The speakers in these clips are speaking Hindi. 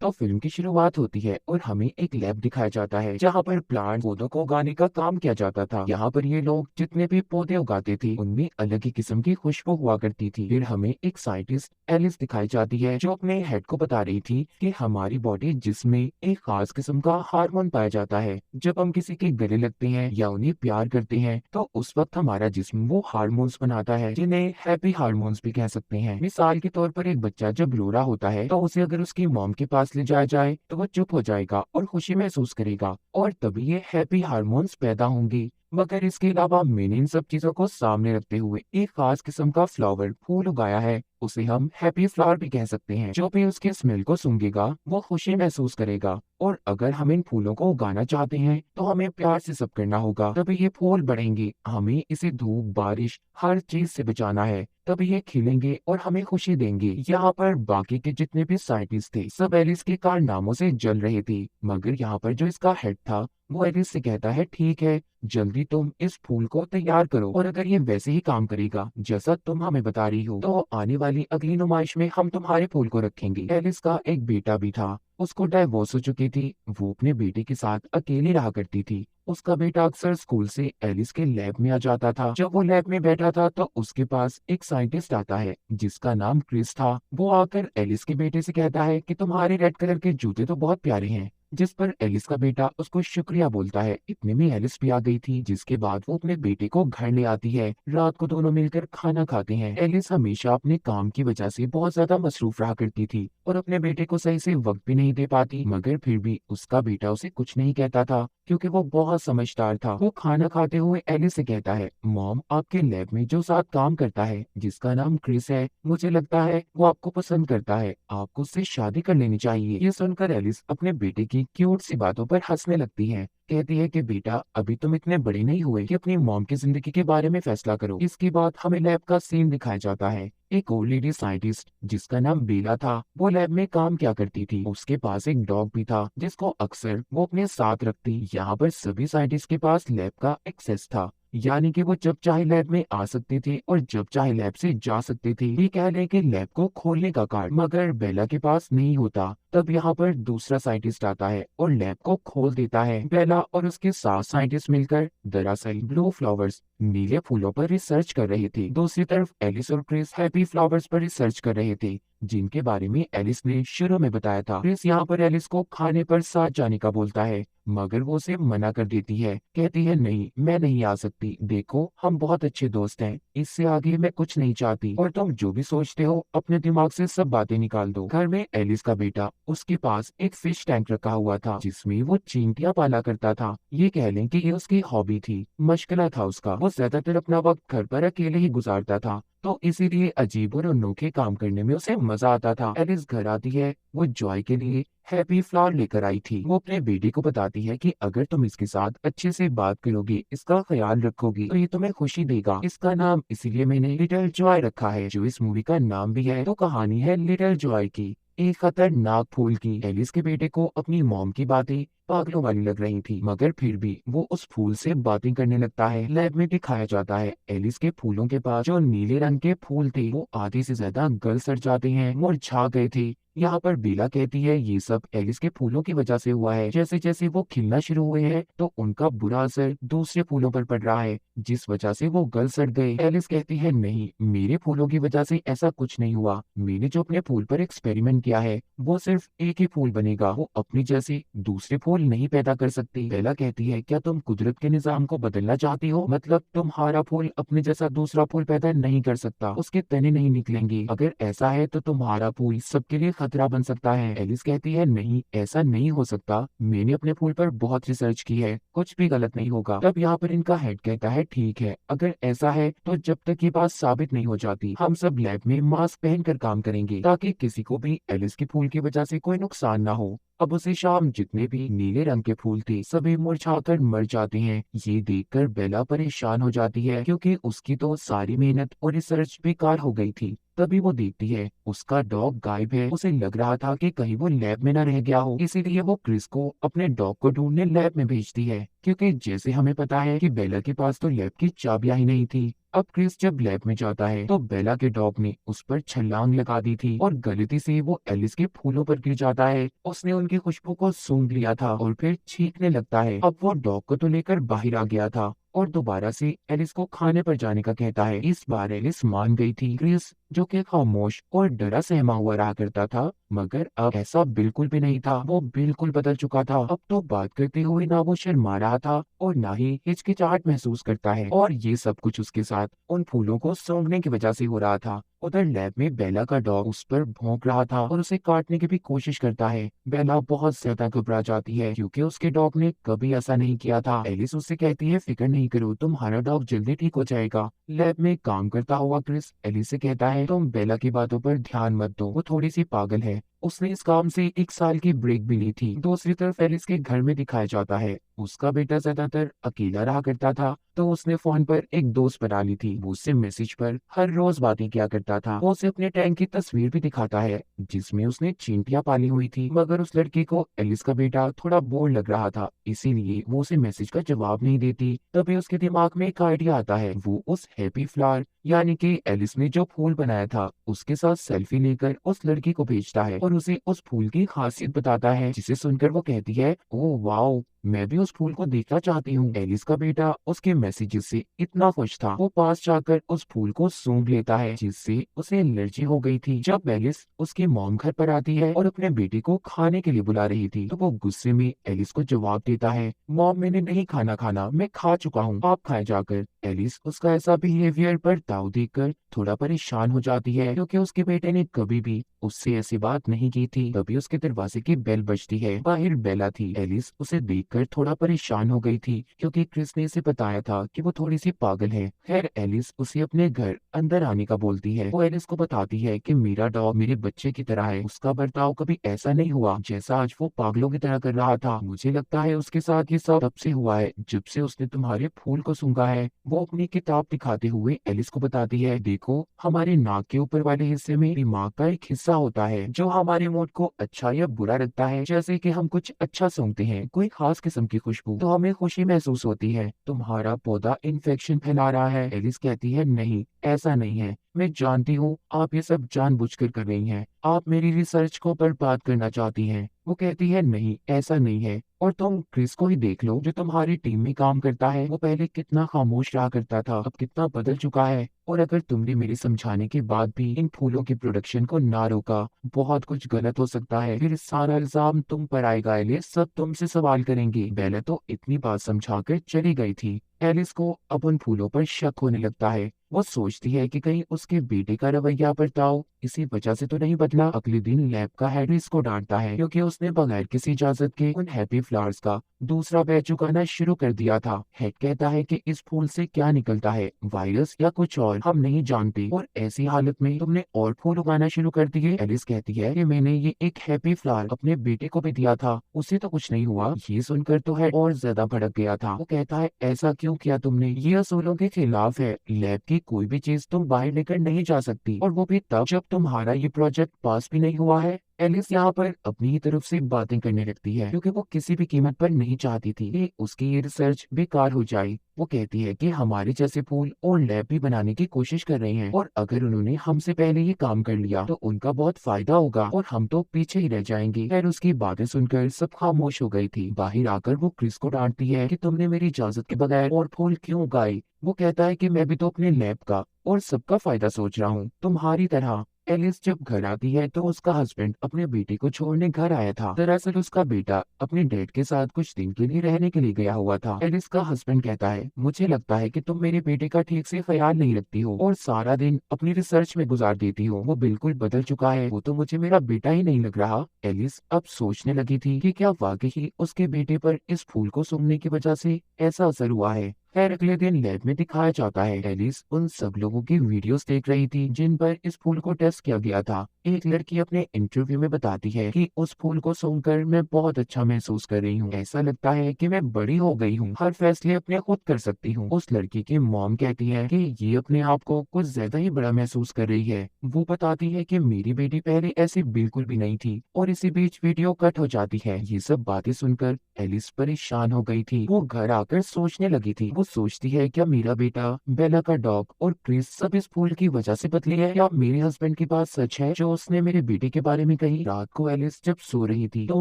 तो फिल्म की शुरुआत होती है और हमें एक लैब दिखाया जाता है जहाँ पर प्लांट पौधों को उगाने का काम किया जाता था। यहाँ पर ये लोग जितने भी पौधे उगाते थे उनमें अलग ही किस्म की खुशबू हुआ करती थी। फिर हमें एक साइंटिस्ट एलिस दिखाई जाती है जो अपने हेड को बता रही थी कि हमारी बॉडी जिसमें एक खास किस्म का हार्मोन पाया जाता है। जब हम किसी के गले लगते हैं या उन्हें प्यार करते हैं तो उस वक्त हमारा जिस्म वो हार्मोन्स बनाता है जिन्हें हैप्पी हार्मोन्स भी कह सकते हैं। मिसाल के तौर पर एक बच्चा जब रो रहा होता है तो उसे अगर उसकी मॉम के पास ले जाया जाए तो वह चुप हो जाएगा और खुशी महसूस करेगा और तभी ये हैप्पी हार्मोन्स पैदा होंगे। मगर इसके अलावा मैंने इन सब चीजों को सामने रखते हुए एक खास किस्म का फ्लावर फूल उगाया है। उसे हम हैप्पी फ्लावर भी कह सकते हैं। जो भी उसके स्मेल को सूंघेगा वो खुशी महसूस करेगा। और अगर हम इन फूलों को उगाना चाहते हैं तो हमें प्यार से सब करना होगा तभी ये फूल बढ़ेंगे। हमें इसे धूप बारिश हर चीज से बचाना है तभी ये खिलेंगे और हमें खुशी देंगे। यहाँ पर बाकी के जितने भी साइंटिस्ट थे सब एलिस के कारनामों से जल रहे थे। मगर यहाँ पर जो इसका हेड था वो एलिस से कहता है ठीक है जल्दी तुम इस फूल को तैयार करो और अगर ये वैसे ही काम करेगा जैसा तुम हमें बता रही हो तो आने वाली अगली नुमाइश में हम तुम्हारे फूल को रखेंगे। एलिस का एक बेटा भी था। उसको डाइवोर्स हो चुकी थी। वो अपने बेटे के साथ अकेली रहा करती थी। उसका बेटा अक्सर स्कूल से एलिस के लैब में आ जाता था। जब वो लैब में बैठा था तो उसके पास एक साइंटिस्ट आता है जिसका नाम क्रिस था। वो आकर एलिस के बेटे से कहता है कि तुम्हारे रेड कलर के जूते तो बहुत प्यारे हैं। जिस पर एलिस का बेटा उसको शुक्रिया बोलता है। इतने में एलिस भी आ गई थी जिसके बाद वो अपने बेटे को घर ले आती है। रात को दोनों मिलकर खाना खाते हैं। एलिस हमेशा अपने काम की वजह से बहुत ज्यादा मसरूफ रहा करती थी और अपने बेटे को सही से वक्त भी नहीं दे पाती। मगर फिर भी उसका बेटा उसे कुछ नहीं कहता था क्योंकि वो बहुत समझदार था। वो खाना खाते हुए एलिस से कहता है मॉम आपके लैब में जो साथ काम करता है जिसका नाम क्रिस है मुझे लगता है वो आपको पसंद करता है। आपको उससे शादी कर लेनी चाहिए। ये सुनकर एलिस अपने बेटे की क्यूट सी बातों पर हंसने लगती है। कहती है कि बेटा अभी तुम इतने बड़े नहीं हुए कि अपनी मॉम की जिंदगी के बारे में फैसला करो। इसके बाद हमें लैब का सीन दिखाया जाता है। एक ओल्ड लेडी साइंटिस्ट जिसका नाम बेला था वो लैब में काम क्या करती थी। उसके पास एक डॉग भी था जिसको अक्सर वो अपने साथ रखती। यहाँ पर सभी साइंटिस्ट के पास लैब का एक्सेस था यानी कि वो जब चाहे लैब में आ सकते थे और जब चाहे लैब से जा सकते थे। ये कह लें कि लैब को खोलने का कार्ड मगर बेला के पास नहीं होता। तब यहाँ पर दूसरा साइंटिस्ट आता है और लैब को खोल देता है। बेला और उसके 7 साइंटिस्ट मिलकर दरअसल ब्लू फ्लावर्स नीले फूलों पर रिसर्च कर रहे थे। दूसरी तरफ एलिस और क्रिस हैप्पी फ्लावर्स पर रिसर्च कर रहे थे जिनके बारे में एलिस ने शुरू में बताया था। क्रिस यहाँ पर एलिस को खाने पर साथ जाने का बोलता है मगर वो उसे मना कर देती है। कहती है नहीं मैं नहीं आ सकती। देखो हम बहुत अच्छे दोस्त हैं। इससे आगे मैं कुछ नहीं चाहती और तुम जो भी सोचते हो अपने दिमाग से सब बातें निकाल दो। घर में एलिस का बेटा उसके पास एक फिश टैंक रखा हुआ था जिसमें वो चींटियां पाला करता था। ये कह लें कि ये उसकी हॉबी थी मशगला था उसका। वो ज्यादातर अपना वक्त घर पर अकेले ही गुजारता था तो इसीलिए अजीब और अनोखे काम करने में उसे मजा आता था। एलिस घर आती है। वो जॉय के लिए हैप्पी फ्लावर लेकर आई थी। वो अपने बेटे को बताती है कि अगर तुम इसके साथ अच्छे से बात करोगे इसका ख्याल रखोगी तो ये तुम्हें खुशी देगा। इसका नाम इसीलिए मैंने लिटिल जॉय रखा है जो इस मूवी का नाम भी है। तो कहानी है लिटिल जॉय की एक खतरनाक फूल की। एलिस के बेटे को अपनी मॉम की बातें पागलों वाली लग रही थी मगर फिर भी वो उस फूल से बातें करने लगता है। लैब में दिखाया जाता है एलिस के फूलों के पास जो नीले रंग के फूल थे वो आधे से ज्यादा गल सड़ जाते हैं मुरझा गए थे। यहाँ पर बेला कहती है ये सब एलिस के फूलों की वजह से हुआ है। जैसे जैसे वो खिलना शुरू हुए हैं तो उनका बुरा असर दूसरे फूलों पर पड़ रहा है जिस वजह से वो गल सड़ गए। एलिस कहती है नहीं मेरे फूलों की वजह से ऐसा कुछ नहीं हुआ। मैंने जो अपने फूल पर एक्सपेरिमेंट किया है वो सिर्फ एक ही फूल बनेगा। वो अपनी जैसे दूसरे फूल नहीं पैदा कर सकती। बेला कहती है क्या तुम कुदरत के निजाम को बदलना चाहती हो। मतलब तुम्हारा फूल अपने जैसा दूसरा फूल पैदा नहीं कर सकता। उसके तने नहीं निकलेंगे। अगर ऐसा है तो तुम्हारा फूल सबके लिए खतरा बन सकता है। एलिस कहती है नहीं ऐसा नहीं हो सकता। मैंने अपने फूल पर बहुत रिसर्च की है कुछ भी गलत नहीं होगा। तब यहाँ पर इनका हेड कहता है ठीक है अगर ऐसा है तो जब तक ये बात साबित नहीं हो जाती हम सब लैब में मास्क पहनकर काम करेंगे ताकि किसी को भी एलिस के फूल की वजह से कोई नुकसान ना हो। अब उसी शाम जितने भी नीले रंग के फूल थे सभी मुरझाकर मर जाते हैं। ये देखकर बेला परेशान हो जाती है क्योंकि उसकी तो सारी मेहनत और रिसर्च बेकार हो गई थी। तभी वो देखती है उसका डॉग गायब है। उसे लग रहा था कि कहीं वो लैब में न रह गया हो इसीलिए वो क्रिस को अपने डॉग को ढूंढने लैब में भेजती है क्योंकि जैसे हमें पता है कि बेला के पास तो लैब की चाबियां ही नहीं थी। अब क्रिस जब लैब में जाता है तो बेला के डॉग ने उस पर छलांग लगा दी थी और गलती से वो एलिस के फूलों पर गिर जाता है। उसने उनकी खुशबू को सूंघ लिया था और फिर चीखने लगता है। अब वो डॉग को तो लेकर बाहर आ गया था और दोबारा से एलिस को खाने पर जाने का कहता है। इस बार एलिस मान गई थी। क्रिस जो कि खामोश और डरा सहमा हुआ रहा करता था, मगर अब ऐसा बिल्कुल भी नहीं था। वो बिल्कुल बदल चुका था। अब तो बात करते हुए ना वो शर्मा रहा था और ना ही हिचकिचाहट महसूस करता है, और ये सब कुछ उसके साथ उन फूलों को सूंघने की वजह से हो रहा था। उधर लैब में बेला का डॉग उस पर भौंक रहा था और उसे काटने की भी कोशिश करता है। बेला बहुत ज्यादा घबरा जाती है क्योंकि उसके डॉग ने कभी ऐसा नहीं किया था। एलिस उससे कहती है, फिक्र नहीं करो, तुम्हारा डॉग जल्दी ठीक हो जाएगा। लैब में काम करता हुआ क्रिस एलिस से कहता है, तुम बेला की बातों पर ध्यान मत दो, वो थोड़ी सी पागल है। उसने इस काम से 1 साल की ब्रेक भी ली थी। दूसरी तरफ एलिस के घर में दिखाया जाता है उसका बेटा ज्यादातर अकेला रहा करता था, तो उसने फोन पर एक दोस्त बना ली थी। वो उससे मैसेज पर हर रोज बातें किया करता था। वो उसे अपने टैंक की तस्वीर भी दिखाता है जिसमें उसने चींटियां पाली हुई थी, मगर उस लड़की को एलिस का बेटा थोड़ा बोर लग रहा था, इसीलिए वो उसे मैसेज का जवाब नहीं देती। तभी उसके दिमाग में एक आइडिया आता है। वो उस हैप्पी फ्लावर यानी कि एलिस ने जो फूल बनाया था उसके साथ सेल्फी लेकर उस लड़की को भेजता है और उसे उस फूल की खासियत बताता है, जिसे सुनकर वो कहती है, ओह वाओ, मैं भी उस फूल को देखना चाहती हूँ। एलिस का बेटा उसके मैसेजेस से इतना खुश था, वो पास जाकर उस फूल को सूंघ लेता है जिससे उसे एलर्जी हो गई थी। जब एलिस उसकी मॉम घर पर आती है और अपने बेटे को खाने के लिए बुला रही थी, तो वो गुस्से में एलिस को जवाब देता है, मॉम मैंने नहीं खाना, मैं खा चुका हूँ, आप खाए जाकर। एलिस उसका ऐसा बिहेवियर पर दाव देखकर थोड़ा परेशान हो जाती है क्योंकि उसके बेटे ने कभी भी उससे ऐसी बात नहीं की थी। तभी उसके दरवाजे की बेल बजती है। बाहर बेला थी। एलिस उसे देखकर थोड़ा परेशान हो गई थी क्योंकि क्रिस ने इसे बताया था कि वो थोड़ी सी पागल है। खैर एलिस उसे अपने घर अंदर आने का बोलती है। वो एलिस को बताती है कि मेरा डॉग मेरे बच्चे की तरह है, उसका बर्ताव कभी ऐसा नहीं हुआ जैसा आज वो पागलों की तरह कर रहा था। मुझे लगता है उसके साथ ये सब तब से हुआ है जब से उसने तुम्हारे फूल को सूंघा है। वो अपनी किताब दिखाते हुए एलिस को बताती है, देखो हमारे नाक के ऊपर वाले हिस्से में दिमाग का एक हिस्सा होता है जो हमारे मूड को अच्छा या बुरा रखता है। जैसे कि हम कुछ अच्छा सूंघते हैं, कोई खास किस्म की खुशबू, तो हमें खुशी महसूस होती है। तुम्हारा पौधा इन्फेक्शन फैला रहा है। एलिस कहती है, नहीं ऐसा नहीं है, मैं जानती हूँ आप ये सब जानबूझकर कर रही हैं, आप मेरी रिसर्च को बर्बाद करना चाहती हैं। वो कहती है, नहीं ऐसा नहीं है, और तुम क्रिस को ही देख लो जो तुम्हारी टीम में काम करता है। वो पहले कितना खामोश रहा करता था, अब कितना बदल चुका है। और अगर तुमने मेरे समझाने के बाद भी इन फूलों की प्रोडक्शन को ना रोका, बहुत कुछ गलत हो सकता है। फिर सारा इल्जाम तुम पर आएगा एलिस, सब तुमसे सवाल करेंगे। बेला तो इतनी बात समझाकर चली गई थी। एलिस को अब उन फूलों पर शक होने लगता है। वो सोचती है कि कहीं उसके बेटे का रवैया बर्ताव इसी वजह से तो नहीं बदला। अगले दिन लैब का हेड इसको डांटता है क्योंकि उसने बगैर किसी इजाजत के उन हैप्पी फ्लावर्स का दूसरा बैच उगाना शुरू कर दिया था। हेड कहता है कि इस फूल से क्या निकलता है, वायरस या कुछ और, हम नहीं जानते, और ऐसी हालत में तुमने और फूल उगाना शुरू कर दिए। एलिस कहती है कि मैंने ये एक हैप्पी फ्लावर अपने बेटे को भी दिया था, उसे तो कुछ नहीं हुआ। ये सुनकर तो हेड और ज्यादा भड़क गया था। वो कहता है, ऐसा क्यों किया तुमने, ये असूलों के खिलाफ है। लैब की कोई भी चीज तुम बाहर लेकर नहीं जा सकती, और वो भी तब जब तुम्हारा ये प्रोजेक्ट पास भी नहीं हुआ है। एलिस यहाँ पर अपनी ही तरफ से बातें करने लगती है क्योंकि वो किसी भी कीमत पर नहीं चाहती थी कि उसकी ये रिसर्च बेकार हो जाए। वो कहती है कि हमारे जैसे फूल और लैब भी बनाने की कोशिश कर रहे हैं, और अगर उन्होंने हमसे पहले ये काम कर लिया तो उनका बहुत फायदा होगा और हम तो पीछे ही रह जाएंगे। खैर उसकी बातें सुनकर सब खामोश हो गई थी। बाहर आकर वो क्रिस को डांटती है कि तुमने मेरी इजाजत के बगैर और फूल क्यों उगाए। वो कहता है कि मैं भी तो अपने लैब का और सबका फायदा सोच रहा हूँ, तुम्हारी तरह। एलिस जब घर आती है तो उसका हस्बैंड अपने बेटे को छोड़ने घर आया था। दरअसल उसका बेटा अपने डैड के साथ कुछ दिन के लिए रहने के लिए गया हुआ था। एलिस का हस्बैंड कहता है, मुझे लगता है कि तुम मेरे बेटे का ठीक से ख्याल नहीं रखती हो और सारा दिन अपनी रिसर्च में गुजार देती हो। वो बिल्कुल बदल चुका है, वो तो मुझे मेरा बेटा ही नहीं लग रहा। एलिस अब सोचने लगी थी कि क्या वाकई ही उसके बेटे पर इस फूल को सूंघने की वजह से ऐसा असर हुआ है। खैर अगले दिन लैब में दिखाया जाता है एलिस उन सब लोगों की वीडियोस देख रही थी जिन पर इस फूल को टेस्ट किया गया था। एक लड़की अपने इंटरव्यू में बताती है कि उस फूल को सूंघकर मैं बहुत अच्छा महसूस कर रही हूँ, ऐसा लगता है कि मैं बड़ी हो गई हूँ, हर फैसले अपने खुद कर सकती हूँ। उस लड़की की मॉम कहती है कि ये अपने आप को कुछ ज्यादा ही बड़ा महसूस कर रही है। वो बताती है कि मेरी बेटी पहले ऐसी बिल्कुल भी नहीं थी, और इसी बीच वीडियो कट हो जाती है। ये सब बातें सुनकर एलिस परेशान हो गई थी। वो घर आकर सोचने लगी थी। वो सोचती है क्या मेरा बेटा, बेला का डॉग और क्रिस सब इस फूल की वजह से बदले हैं, या मेरे हस्बैंड की बात सच है जो उसने मेरे बेटे के बारे में कही। रात को एलिस जब सो रही थी तो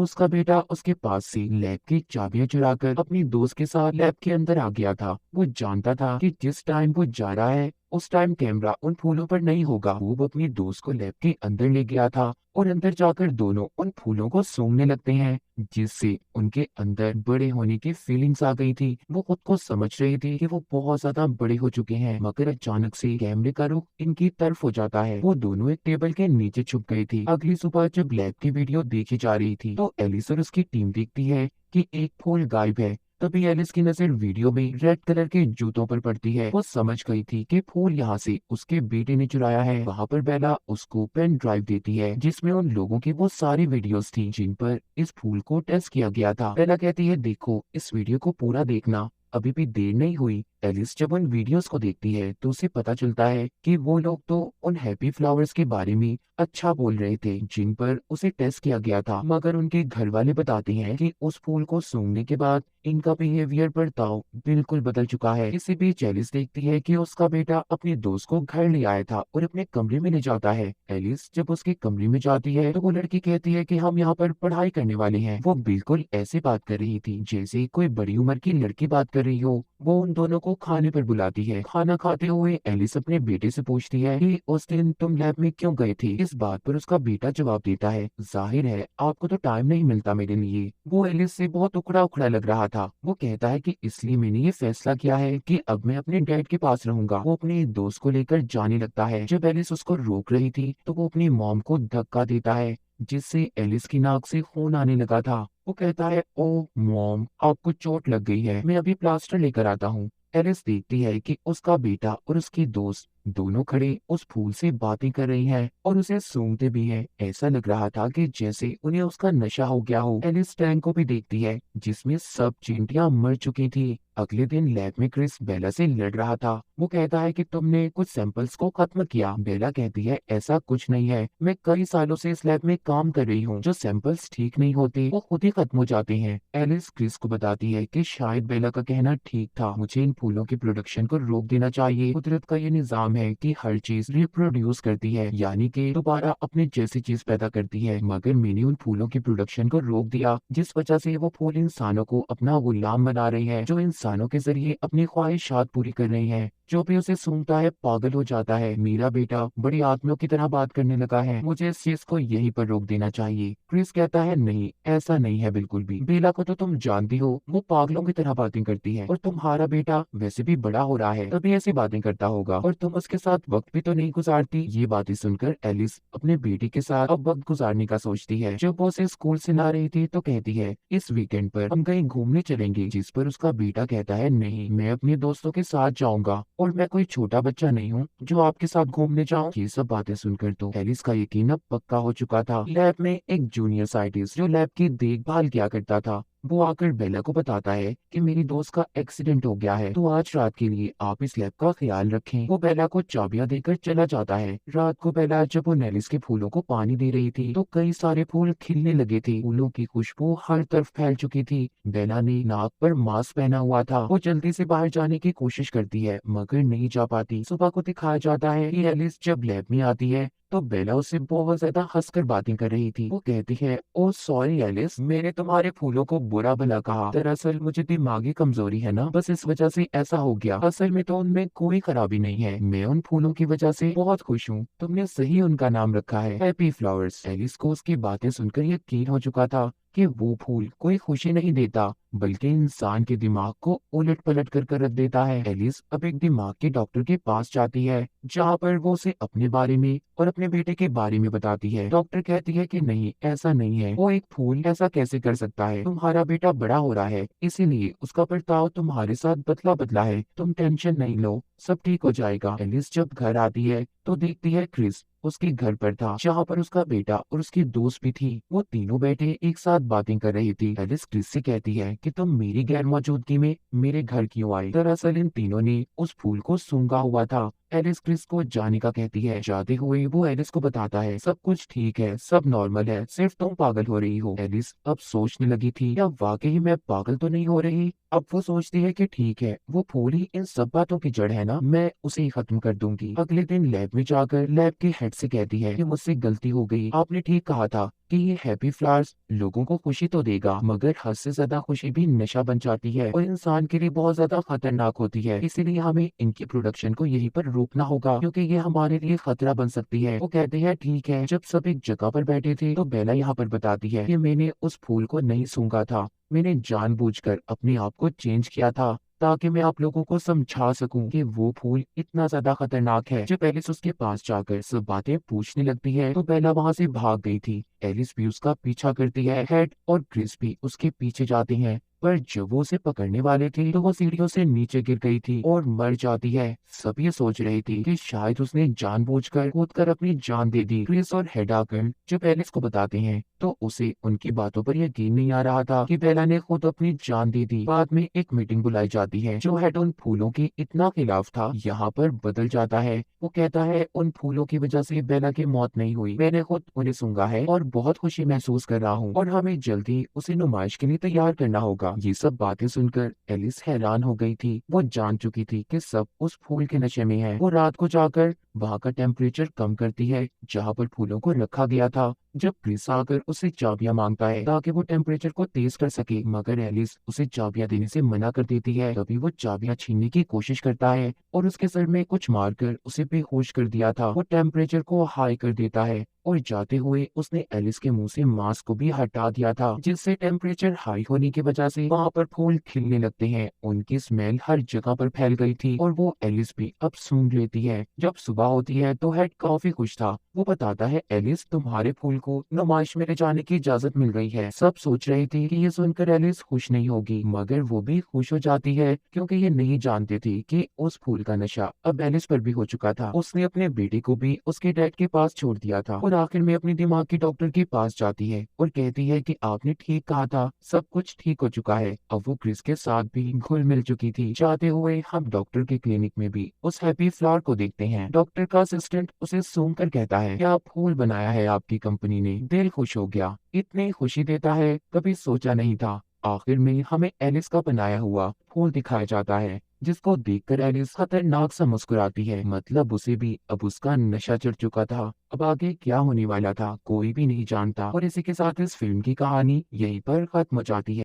उसका बेटा उसके पास से लैब की चाबियां चुराकर अपनी दोस्त के साथ लैब के अंदर आ गया था। वो जानता था कि जिस टाइम वो जा रहा है उस टाइम कैमरा उन फूलों पर नहीं होगा। वो अपनी दोस्त को लैब के अंदर ले गया था और अंदर जाकर दोनों उन फूलों को सूंघने लगते हैं, जिससे उनके अंदर बड़े होने की फीलिंग्स आ गई थी। वो खुद को समझ रहे थे कि वो बहुत ज्यादा बड़े हो चुके हैं, मगर अचानक से कैमरे का रुख इनकी तरफ हो जाता है। वो दोनों एक टेबल के नीचे छुप गए थे। अगली सुबह जब लैब की वीडियो देखी जा रही थी तो एलिस और उसकी टीम देखती है कि एक फूल गायब है। तभी एलिस की नजर वीडियो में रेड कलर के जूतों पर पड़ती है। वो समझ गई थी कि फूल यहाँ से उसके बेटे ने चुराया है। वहाँ पर बेला उसको पेन ड्राइव देती है जिसमें उन लोगों की वो सारी वीडियोस थी जिन पर इस फूल को टेस्ट किया गया था। बेला कहती है देखो इस वीडियो को पूरा देखना, अभी भी देर नहीं हुई। एलिस जब उन वीडियोस को देखती है तो उसे पता चलता है कि वो लोग तो उन हैप्पी फ्लावर्स के बारे में अच्छा बोल रहे थे जिन पर उसे टेस्ट किया गया था, मगर उनके घर वाले बताते हैं कि उस फूल को सूंघने के बाद इनका बिहेवियर बर्ताव बिल्कुल बदल चुका है। इसी बीच एलिस देखती है कि उसका बेटा अपने दोस्त को घर ले आया था और अपने कमरे में ले जाता है। एलिस जब उसके कमरे में जाती है तो वो लड़की कहती है कि हम यहाँ पर पढ़ाई करने वाले हैं। वो बिल्कुल ऐसे बात कर रही थी जैसे कोई बड़ी उम्र की लड़की बात कर रही हो। वो उन दोनों को खाने पर बुलाती है। खाना खाते हुए एलिस अपने बेटे से पूछती है कि उस दिन तुम लैब में क्यों गए थे। इस बात पर उसका बेटा जवाब देता है जाहिर है आपको तो टाइम नहीं मिलता मेरे लिए। वो एलिस से बहुत उखड़ा उखड़ा लग रहा था। वो कहता है कि इसलिए मैंने ये फैसला किया है कि अब मैं अपने डैड के पास रहूंगा। वो अपने दोस्त को लेकर जाने लगता है। जब एलिस उसको रोक रही थी तो वो अपनी मॉम को धक्का देता है जिससे एलिस की नाक से खून आने लगा था। वो कहता है ओ मॉम आपको चोट लग गई है, मैं अभी प्लास्टर लेकर आता हूँ। एलिस देखती है कि उसका बेटा और उसकी दोस्त दोनों खड़े उस फूल से बातें कर रही हैं और उसे सूंघते भी हैं। ऐसा लग रहा था कि जैसे उन्हें उसका नशा हो गया हो। एलिस टैंक को भी देखती है जिसमें सब चींटियां मर चुकी थी। अगले दिन लैब में क्रिस बेला से लड़ रहा था। वो कहता है कि तुमने कुछ सैंपल्स को खत्म किया। बेला कहती है ऐसा कुछ नहीं है, मैं कई सालों से इस लैब में काम कर रही हूँ। जो सैंपल्स ठीक नहीं होते वो खुद ही खत्म हो जाते हैं। एलिस क्रिस को बताती है कि शायद बेला का कहना ठीक था, मुझे इन फूलों की प्रोडक्शन को रोक देना चाहिए। कुदरत का ये निजाम है कि हर चीज रिप्रोड्यूस करती है, यानी कि दोबारा अपने जैसी चीज पैदा करती है। मगर मैंने उन फूलों की प्रोडक्शन को रोक दिया जिस वजह से वो फूल इंसानों को अपना गुलाम बना रहे हैं, जो इंसानों के जरिए अपनी ख्वाहिशात पूरी कर रही हैं। जो भी उसे सुनता है पागल हो जाता है। मेरा बेटा बड़ी आदमियों की तरह बात करने लगा है, मुझे इस चीज को यहीं पर रोक देना चाहिए। क्रिस कहता है नहीं ऐसा नहीं है बिल्कुल भी। बेला को तो तुम जानती हो, वो पागलों की तरह बातें करती है और तुम्हारा बेटा वैसे भी बड़ा हो रहा है तभी ऐसी बातें करता होगा, और तुम उसके साथ वक्त भी तो नहीं गुजारती। ये बातें सुनकर एलिस अपने बेटे के साथ अब वक्त गुजारने का सोचती है। जब वो उसे स्कूल से ला रही थी तो कहती है इस वीकेंड पर हम कहीं घूमने चलेंगे, जिस पर उसका बेटा कहता है नहीं मैं अपने दोस्तों के साथ जाऊंगा और मैं कोई छोटा बच्चा नहीं हूँ जो आपके साथ घूमने जाऊं। ये सब बातें सुनकर तो एलिस का यकीन अब पक्का हो चुका था। लैब में एक जूनियर साइंटिस्ट जो लैब की देखभाल किया करता था वो आकर बेला को बताता है कि मेरी दोस्त का एक्सीडेंट हो गया है, तो आज रात के लिए आप इस लैब का ख्याल रखें। वो बेला को चाबियां देकर चला जाता है। रात को बेला जब वो नेलिस के फूलों को पानी दे रही थी तो कई सारे फूल खिलने लगे थे। फूलों की खुशबू हर तरफ फैल चुकी थी। बेला ने नाक पर मास्क पहना हुआ था। वो जल्दी से बाहर जाने की कोशिश करती है मगर नहीं जा पाती। सुबह को दिखाया जाता है कि एलिस जब लैब में आती है तो बेला उससे बहुत ज्यादा हंसकर बातें कर रही थी। वो कहती है ओ सॉरी एलिस, मैंने तुम्हारे फूलों को बुरा भला कहा, दरअसल मुझे दिमागी कमजोरी है ना, बस इस वजह से ऐसा हो गया। असल में तो उनमें कोई खराबी नहीं है, मैं उन फूलों की वजह से बहुत खुश हूँ। तुमने सही उनका नाम रखा है हैप्पी फ्लावर्स। एलिस को उसकी बातें सुनकर यकीन हो चुका था कि वो फूल कोई खुशी नहीं देता बल्कि इंसान के दिमाग को उलट पलट कर रख देता है। एलिस अब एक दिमाग के डॉक्टर के पास जाती है जहाँ पर वो उसे अपने बारे में और अपने बेटे के बारे में बताती है। डॉक्टर कहती है कि नहीं ऐसा नहीं है, वो एक फूल ऐसा कैसे कर सकता है, तुम्हारा बेटा बड़ा हो रहा है इसीलिए उसका बर्ताव तुम्हारे साथ बदला बदला है, तुम टेंशन नहीं लो सब ठीक हो जाएगा। एलिस जब घर आती है तो देखती है क्रिस उसके घर पर था जहाँ पर उसका बेटा और उसकी दोस्त भी थी। वो तीनों बैठे एक साथ बातें कर रही थी। एलिस क्रिस से कहती है कि तुम मेरी गैर मौजूदगी में मेरे घर क्यों आए। दरअसल इन तीनों ने उस फूल को सूंघा हुआ था एलिस क्रिस को जाने का कहती है। जाते हुए वो एलिस को बताता है सब कुछ ठीक है, सब नॉर्मल है, सिर्फ तुम पागल हो रही हो। एलिस अब सोचने लगी थी, क्या वाकई मैं पागल तो नहीं हो रही। अब वो सोचती है कि ठीक है, वो फूल ही इन सब बातों की जड़ है ना, मैं उसे ही खत्म कर दूंगी। अगले दिन लैब में जाकर लैब के हेड से कहती है कि मुझसे गलती हो गई, आपने ठीक कहा था कि ये हैप्पी फ्लावर्स लोगों को खुशी तो देगा, मगर हद से ज्यादा खुशी भी नशा बन जाती है और इंसान के लिए बहुत ज्यादा खतरनाक होती है। इसीलिए हमें इनकी प्रोडक्शन को यहीं पर रोकना होगा, क्योंकि ये हमारे लिए खतरा बन सकती है। वो कहते हैं ठीक है। जब सब एक जगह पर बैठे थे तो बेला यहाँ पर बताती है कि मैंने उस फूल को नहीं सूंघा था, मैंने जानबूझकर अपने आप को चेंज किया था ताकि मैं आप लोगों को समझा सकूं कि वो फूल इतना ज्यादा खतरनाक है। जब एलिस उसके पास जाकर सब बातें पूछने लगती है तो बेला वहां से भाग गई थी। एलिस भी उसका पीछा करती है। हेड और क्रिस भी उसके पीछे जाते हैं, पर जब वो उसे पकड़ने वाले थे तो वो सीढ़ियों से नीचे गिर गई थी और मर जाती है। सब ये सोच रहे थे कि शायद उसने जानबूझकर कूदकर अपनी जान दे दी। क्रिस और हेड आकर जब एलिस को बताते हैं तो उसे उनकी बातों पर यकीन नहीं आ रहा था कि बेला ने खुद अपनी जान दे दी। बाद में एक मीटिंग बुलाई जाती है। जो हेड उन फूलों के इतना खिलाफ था यहाँ पर बदल जाता है। वो कहता है उन फूलों की वजह से बेला की मौत नहीं हुई, मैंने खुद उन्हें सूंघा है और बहुत खुशी महसूस कर रहा हूँ और हमें जल्दी उसे नुमाइश के लिए तैयार करना होगा। ये सब बातें सुनकर एलिस हैरान हो गई थी। वो जान चुकी थी कि सब उस फूल के नशे में है। वो रात को जाकर वहाँ का टेम्परेचर कम करती है जहाँ पर फूलों को रखा गया था। जब क्रिस आकर उससे चाबियां मांगता है ताकि वो टेम्परेचर को तेज कर सके, मगर एलिस उसे चाबियां देने से मना कर देती है। तभी वो चाबियां छीनने की कोशिश करता है और उसके सर में कुछ मारकर उसे बेहोश कर दिया था। वो टेम्परेचर को हाई कर देता है और जाते हुए उसने एलिस के मुंह से मास्क को भी हटा दिया था, जिससे टेम्परेचर हाई होने की वजह से वहाँ पर फूल खिलने लगते हैं। उनकी स्मेल हर जगह पर फैल गई थी और वो एलिस भी अब सूंघ लेती है। जब सुबह होती है तो हेड काफी खुश था। वो बताता है एलिस तुम्हारे फूल को नुमाइश में ले जाने की इजाजत मिल गई है। सब सोच रहे थे कि ये सुनकर एलिस खुश नहीं होगी, मगर वो भी खुश हो जाती है क्योंकि ये नहीं जानती थी कि उस फूल का नशा अब एलिस पर भी हो चुका था। उसने अपने बेटे को भी उसके डैड के पास छोड़ दिया था और आखिर में अपनी दिमाग की डॉक्टर के पास जाती है और कहती है कि आपने ठीक कहा था, सब कुछ ठीक हो चुका है। अब वो क्रिस के साथ भी घुल मिल चुकी थी। जाते हुए हम डॉक्टर के क्लिनिक में भी उस हैप्पी फ्लावर को देखते हैं। डॉक्टर का असिस्टेंट उसे सूंघ कर कहता है क्या फूल बनाया है आपकी कंपनी ने, दिल खुश हो गया, इतनी खुशी देता है, कभी सोचा नहीं था। आखिर में हमें एलिस का बनाया हुआ फूल दिखाया जाता है, जिसको देखकर एलिस खतरनाक सा मुस्कुराती है। मतलब उसे भी अब उसका नशा चढ़ चुका था। अब आगे क्या होने वाला था कोई भी नहीं जानता और इसी के साथ इस फिल्म की कहानी यहीं पर खत्म हो जाती है।